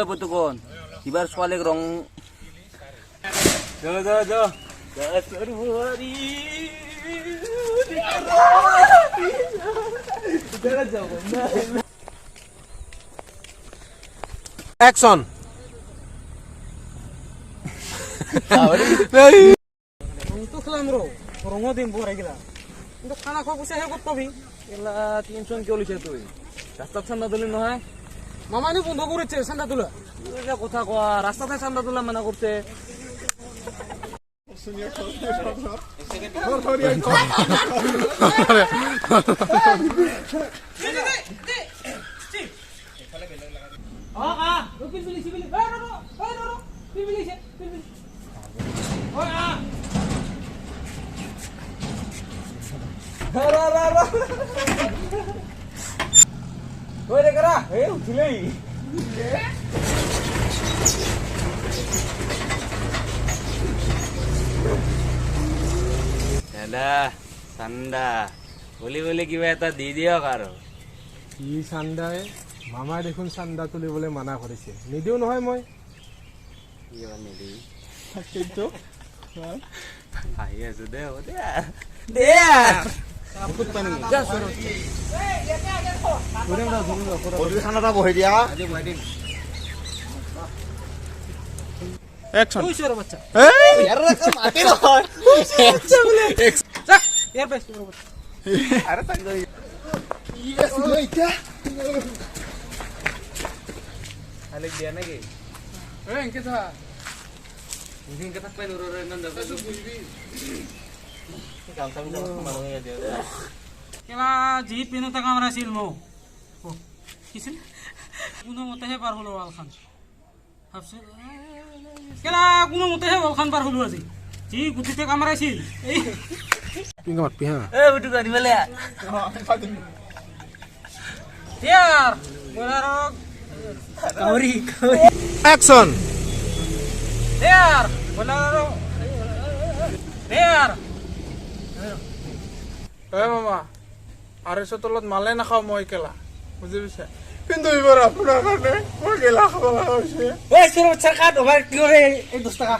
পুতুকন কিবাৰ ছোৱালীক ৰং অ্যাকশন তো খেলাম রঙও দিম বড়াই গেলা কিন্তু খানা খাওয়া বসে হে করতে হবে এলা টেনশন কিয় লৈছে তুই ৰাস্তাত চান্দা তুলি নহয় মামাইনো বন্ধ কৰেছে চান্দা তোলা কথা কোৱা ৰাস্তাতে চান্দা তোলা মানা কৰছে দাদা চান্দা বলি বলি কিবা এটা দি দিয়ক আৰু কি চান্দাই মামাই দেখোন চান্দা তুলিবলৈ মানা কৰিছে নিদিও নহয় মই কিবা নিদি কিন্তু হাঁহি আছো দে হ'ব দে অ্যাকশন বাচ্চা দিয়া নেকি কেলা যি পিনতে কামৰা আছিল মো কিছিল কোনো মতেহে পাৰ হলো ৱালখান ভাবছো কেলা কোনো মতেহে ৱালখান পাৰ হলো আজি যি গুটিতে কামৰাইছিল এই পিংগা মাতপি হা এ বুটু গানি বলে ইয়াৰ বলাৰক কাউৰি অ্যাকশন ইয়াৰ বলাৰক ইয়াৰ এ মামা আঢ়ৈশ তলত মালে নাখাওঁ মই কেলা বুজি পাইছা কিন্তু এইবাৰ আপোনাৰ কাৰণে মই গেলা খাব লগা হৈছে ওই সৰ বাচ্চা কাট ওভাৰ কি কৰে এই 10 টাকা